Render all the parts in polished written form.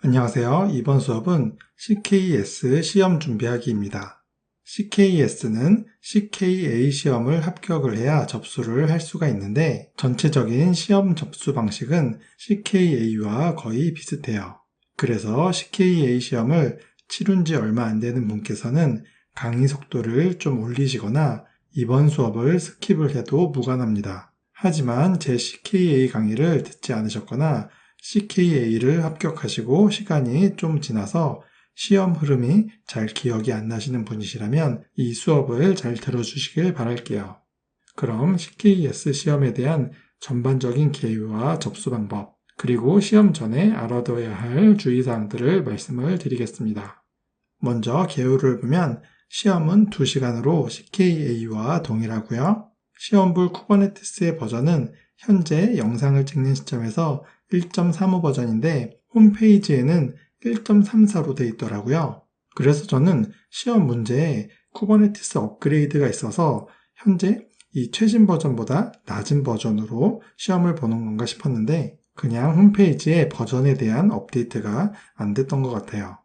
안녕하세요. 이번 수업은 CKS 시험 준비하기입니다. CKS는 CKA 시험을 합격을 해야 접수를 할 수가 있는데 전체적인 시험 접수 방식은 CKA와 거의 비슷해요. 그래서 CKA 시험을 치룬 지 얼마 안 되는 분께서는 강의 속도를 좀 올리시거나 이번 수업을 스킵을 해도 무관합니다. 하지만 제 CKA 강의를 듣지 않으셨거나 CKA를 합격하시고 시간이 좀 지나서 시험 흐름이 잘 기억이 안 나시는 분이시라면 이 수업을 잘 들어주시길 바랄게요. 그럼 CKS 시험에 대한 전반적인 개요와 접수 방법, 그리고 시험 전에 알아둬야 할 주의사항들을 말씀을 드리겠습니다. 먼저 개요를 보면 시험은 2시간으로 CKA와 동일하고요. 시험불 쿠버네티스의 버전은 현재 영상을 찍는 시점에서 1.35 버전인데 홈페이지에는 1.34로 되어 있더라고요. 그래서 저는 시험 문제에 쿠버네티스 업그레이드가 있어서 현재 이 최신 버전보다 낮은 버전으로 시험을 보는 건가 싶었는데 그냥 홈페이지에 버전에 대한 업데이트가 안 됐던 것 같아요.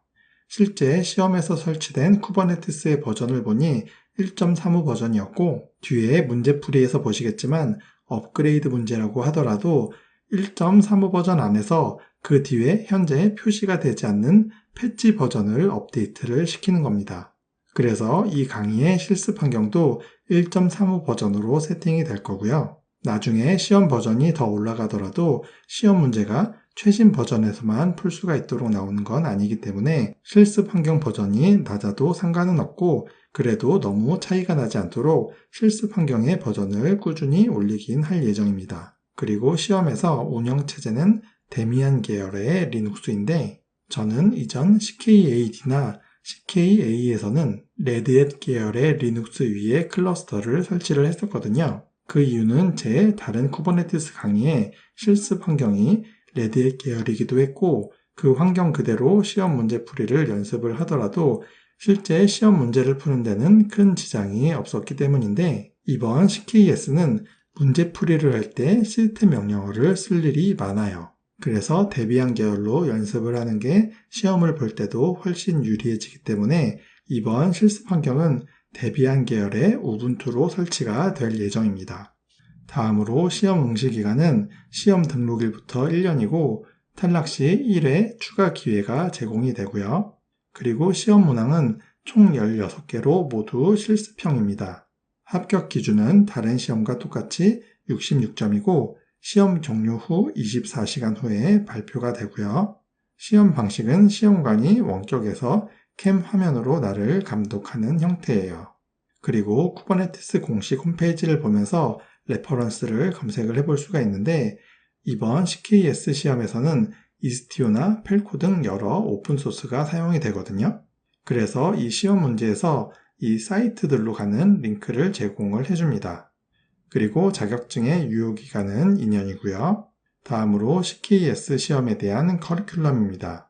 실제 시험에서 설치된 쿠버네티스의 버전을 보니 1.35 버전이었고 뒤에 문제풀이에서 보시겠지만 업그레이드 문제라고 하더라도 1.35 버전 안에서 그 뒤에 현재 표시가 되지 않는 패치 버전을 업데이트를 시키는 겁니다. 그래서 이 강의의 실습 환경도 1.35 버전으로 세팅이 될 거고요. 나중에 시험 버전이 더 올라가더라도 시험 문제가 최신 버전에서만 풀 수가 있도록 나오는 건 아니기 때문에 실습 환경 버전이 낮아도 상관은 없고 그래도 너무 차이가 나지 않도록 실습 환경의 버전을 꾸준히 올리긴 할 예정입니다. 그리고 시험에서 운영체제는 데미안 계열의 리눅스인데 저는 이전 CKAD나 CKA에서는 레드햇 계열의 리눅스 위에 클러스터를 설치를 했었거든요. 그 이유는 제 다른 쿠버네티스 강의의 실습 환경이 레드햇 계열이기도 했고 그 환경 그대로 시험 문제 풀이를 연습을 하더라도 실제 시험 문제를 푸는 데는 큰 지장이 없었기 때문인데 이번 CKS는 문제풀이를 할 때 시스템 명령어를 쓸 일이 많아요. 그래서 데비안 계열로 연습을 하는 게 시험을 볼 때도 훨씬 유리해지기 때문에 이번 실습 환경은 데비안 계열의 우분투로 설치가 될 예정입니다. 다음으로 시험 응시 기간은 시험 등록일부터 1년이고 탈락 시 1회 추가 기회가 제공이 되고요. 그리고 시험 문항은 총 16개로 모두 실습형입니다. 합격 기준은 다른 시험과 똑같이 66점이고 시험 종료 후 24시간 후에 발표가 되고요. 시험 방식은 시험관이 원격에서 캠 화면으로 나를 감독하는 형태예요. 그리고 쿠버네티스 공식 홈페이지를 보면서 레퍼런스를 검색을 해볼 수가 있는데 이번 CKS 시험에서는 이스티오나 펠코 등 여러 오픈소스가 사용이 되거든요. 그래서 이 시험 문제에서 이 사이트들로 가는 링크를 제공을 해줍니다. 그리고 자격증의 유효기간은 2년이고요. 다음으로 CKS 시험에 대한 커리큘럼입니다.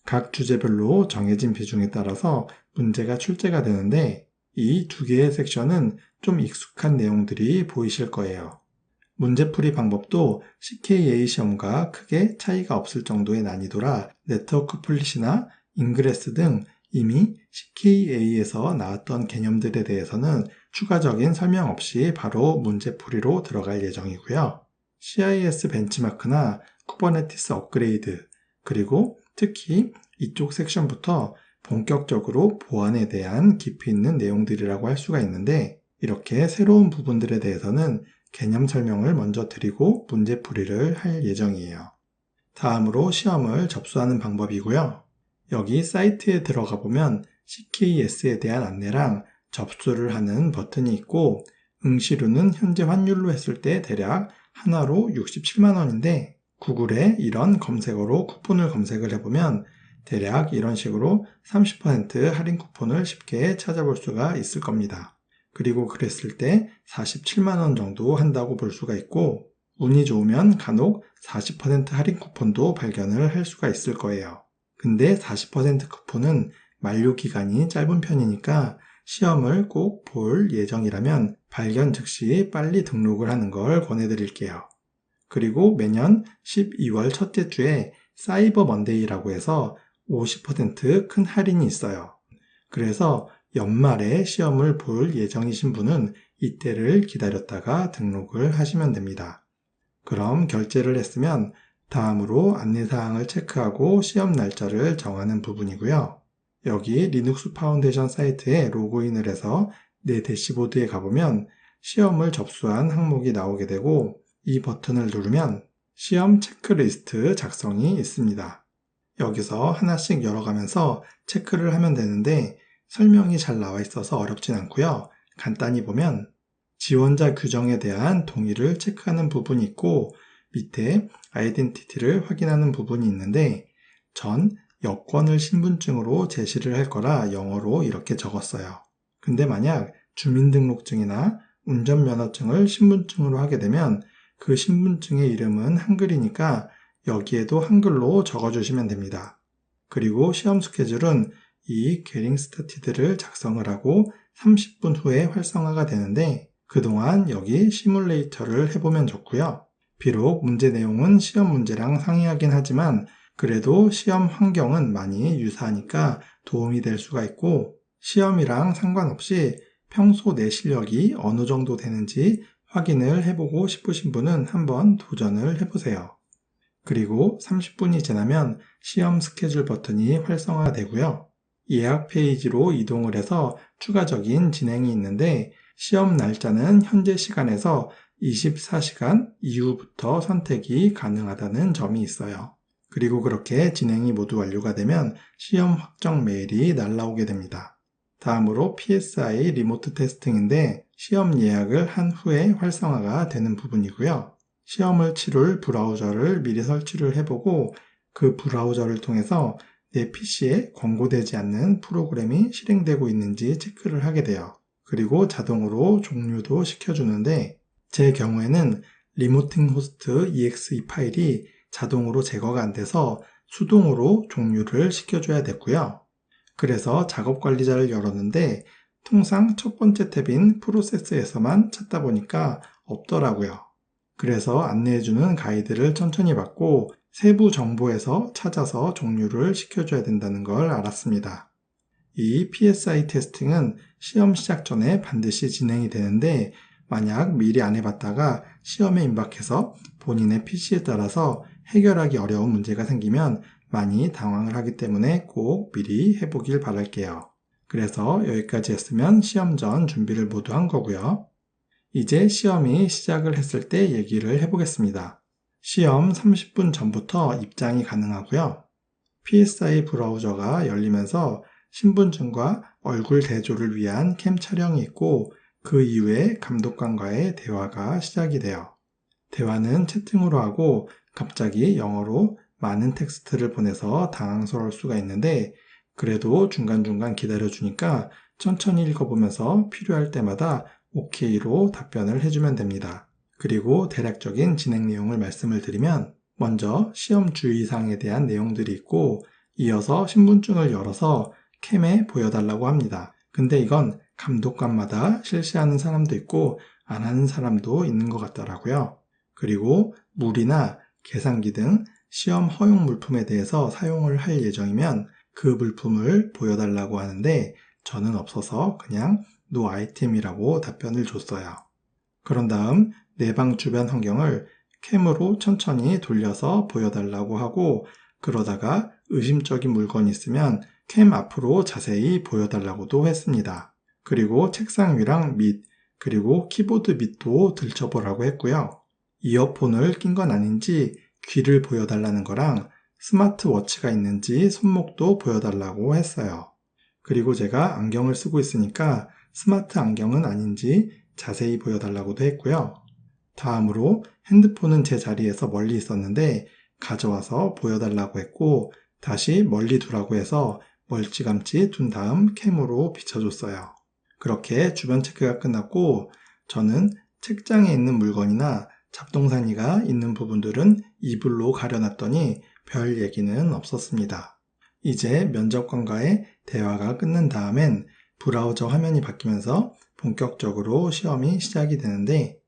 각 주제별로 정해진 비중에 따라서 문제가 출제가 되는데 이 2개의 섹션은 좀 익숙한 내용들이 보이실 거예요. 문제풀이 방법도 CKA 시험과 크게 차이가 없을 정도의 난이도라 네트워크 플릿이나 인그레스 등 이미 CKA에서 나왔던 개념들에 대해서는 추가적인 설명 없이 바로 문제풀이로 들어갈 예정이고요. CIS 벤치마크나 쿠버네티스 업그레이드, 그리고 특히 이쪽 섹션부터 본격적으로 보안에 대한 깊이 있는 내용들이라고 할 수가 있는데 이렇게 새로운 부분들에 대해서는 개념 설명을 먼저 드리고 문제풀이를 할 예정이에요. 다음으로 시험을 접수하는 방법이고요. 여기 사이트에 들어가 보면 CKS에 대한 안내랑 접수를 하는 버튼이 있고 응시료는 현재 환율로 했을 때 대략 하나로 67만 원인데 구글에 이런 검색어로 쿠폰을 검색을 해보면 대략 이런 식으로 30% 할인 쿠폰을 쉽게 찾아볼 수가 있을 겁니다. 그리고 그랬을 때 47만 원 정도 한다고 볼 수가 있고 운이 좋으면 간혹 40% 할인 쿠폰도 발견을 할 수가 있을 거예요. 근데 40% 쿠폰은 만료 기간이 짧은 편이니까 시험을 꼭 볼 예정이라면 발견 즉시 빨리 등록을 하는 걸 권해드릴게요. 그리고 매년 12월 첫째 주에 사이버 먼데이라고 해서 50% 큰 할인이 있어요. 그래서 연말에 시험을 볼 예정이신 분은 이때를 기다렸다가 등록을 하시면 됩니다. 그럼 결제를 했으면 다음으로 안내사항을 체크하고 시험 날짜를 정하는 부분이고요. 여기 리눅스 파운데이션 사이트에 로그인을 해서 내 대시보드에 가보면 시험을 접수한 항목이 나오게 되고 이 버튼을 누르면 시험 체크리스트 작성이 있습니다. 여기서 하나씩 열어가면서 체크를 하면 되는데 설명이 잘 나와 있어서 어렵진 않고요. 간단히 보면 지원자 규정에 대한 동의를 체크하는 부분이 있고 밑에 아이덴티티를 확인하는 부분이 있는데 전 여권을 신분증으로 제시를 할 거라 영어로 이렇게 적었어요. 근데 만약 주민등록증이나 운전면허증을 신분증으로 하게 되면 그 신분증의 이름은 한글이니까 여기에도 한글로 적어주시면 됩니다. 그리고 시험 스케줄은 이 게링 스타티드를 작성을 하고 30분 후에 활성화가 되는데 그동안 여기 시뮬레이터를 해보면 좋고요. 비록 문제 내용은 시험 문제랑 상이하긴 하지만 그래도 시험 환경은 많이 유사하니까 도움이 될 수가 있고 시험이랑 상관없이 평소 내 실력이 어느 정도 되는지 확인을 해보고 싶으신 분은 한번 도전을 해보세요. 그리고 30분이 지나면 시험 스케줄 버튼이 활성화되고요. 예약 페이지로 이동을 해서 추가적인 진행이 있는데 시험 날짜는 현재 시간에서 24시간 이후부터 선택이 가능하다는 점이 있어요. 그리고 그렇게 진행이 모두 완료가 되면 시험 확정 메일이 날라오게 됩니다. 다음으로 PSI 리모트 테스팅인데 시험 예약을 한 후에 활성화가 되는 부분이고요. 시험을 치룰 브라우저를 미리 설치를 해보고 그 브라우저를 통해서 내 PC에 권고되지 않는 프로그램이 실행되고 있는지 체크를 하게 돼요. 그리고 자동으로 종료도 시켜주는데 제 경우에는 리모팅 호스트 exe 파일이 자동으로 제거가 안 돼서 수동으로 종료를 시켜줘야 됐고요. 그래서 작업 관리자를 열었는데 통상 첫 번째 탭인 프로세스에서만 찾다 보니까 없더라고요. 그래서 안내해주는 가이드를 천천히 받고 세부 정보에서 찾아서 종료를 시켜줘야 된다는 걸 알았습니다. 이 PSI 테스팅은 시험 시작 전에 반드시 진행이 되는데 만약 미리 안 해봤다가 시험에 임박해서 본인의 PC에 따라서 해결하기 어려운 문제가 생기면 많이 당황을 하기 때문에 꼭 미리 해보길 바랄게요. 그래서 여기까지 했으면 시험 전 준비를 모두 한 거고요. 이제 시험이 시작을 했을 때 얘기를 해보겠습니다. 시험 30분 전부터 입장이 가능하고요. PSI 브라우저가 열리면서 신분증과 얼굴 대조를 위한 캠 촬영이 있고 그 이후에 감독관과의 대화가 시작이 돼요. 대화는 채팅으로 하고 갑자기 영어로 많은 텍스트를 보내서 당황스러울 수가 있는데 그래도 중간중간 기다려주니까 천천히 읽어보면서 필요할 때마다 OK로 답변을 해주면 됩니다. 그리고 대략적인 진행 내용을 말씀을 드리면 먼저 시험 주의사항에 대한 내용들이 있고 이어서 신분증을 열어서 캠에 보여달라고 합니다. 근데 이건 감독관마다 실시하는 사람도 있고 안 하는 사람도 있는 것 같더라고요. 그리고 물이나 계산기 등 시험 허용 물품에 대해서 사용을 할 예정이면 그 물품을 보여달라고 하는데 저는 없어서 그냥 no 아이템이라고 답변을 줬어요. 그런 다음 내 방 주변 환경을 캠으로 천천히 돌려서 보여달라고 하고 그러다가 의심적인 물건이 있으면 캠 앞으로 자세히 보여달라고도 했습니다. 그리고 책상 위랑 밑, 그리고 키보드 밑도 들춰보라고 했고요. 이어폰을 낀 건 아닌지 귀를 보여달라는 거랑 스마트워치가 있는지 손목도 보여달라고 했어요. 그리고 제가 안경을 쓰고 있으니까 스마트 안경은 아닌지 자세히 보여달라고도 했고요. 다음으로 핸드폰은 제 자리에서 멀리 있었는데 가져와서 보여달라고 했고 다시 멀리 두라고 해서 멀찌감치 둔 다음 캠으로 비춰줬어요. 그렇게 주변 체크가 끝났고 저는 책장에 있는 물건이나 잡동사니가 있는 부분들은 이불로 가려놨더니 별 얘기는 없었습니다. 이제 면접관과의 대화가 끝난 다음엔 브라우저 화면이 바뀌면서 본격적으로 시험이 시작이 되는데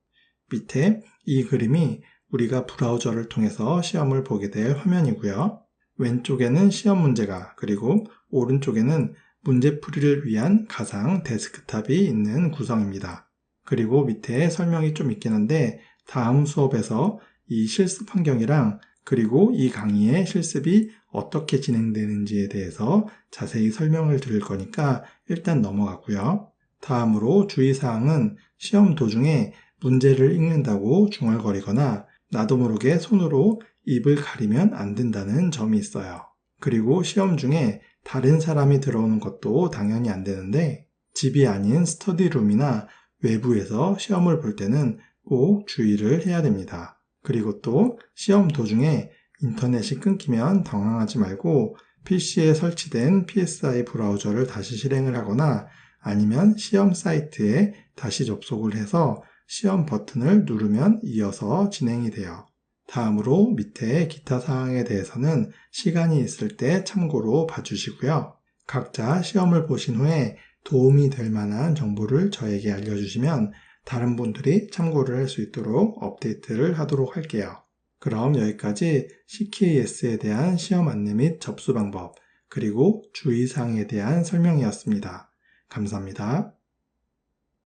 밑에 이 그림이 우리가 브라우저를 통해서 시험을 보게 될 화면이고요. 왼쪽에는 시험 문제가, 그리고 오른쪽에는 문제풀이를 위한 가상 데스크탑이 있는 구성입니다. 그리고 밑에 설명이 좀 있긴 한데 다음 수업에서 이 실습 환경이랑 그리고 이 강의의 실습이 어떻게 진행되는지에 대해서 자세히 설명을 드릴 거니까 일단 넘어가고요. 다음으로 주의사항은 시험 도중에 문제를 읽는다고 중얼거리거나 나도 모르게 손으로 입을 가리면 안 된다는 점이 있어요. 그리고 시험 중에 다른 사람이 들어오는 것도 당연히 안 되는데 집이 아닌 스터디룸이나 외부에서 시험을 볼 때는 꼭 주의를 해야 됩니다. 그리고 또 시험 도중에 인터넷이 끊기면 당황하지 말고 PC에 설치된 PSI 브라우저를 다시 실행을 하거나 아니면 시험 사이트에 다시 접속을 해서 시험 버튼을 누르면 이어서 진행이 돼요. 다음으로 밑에 기타 사항에 대해서는 시간이 있을 때 참고로 봐주시고요. 각자 시험을 보신 후에 도움이 될 만한 정보를 저에게 알려주시면 다른 분들이 참고를 할 수 있도록 업데이트를 하도록 할게요. 그럼 여기까지 CKS에 대한 시험 안내 및 접수 방법, 그리고 주의사항에 대한 설명이었습니다. 감사합니다.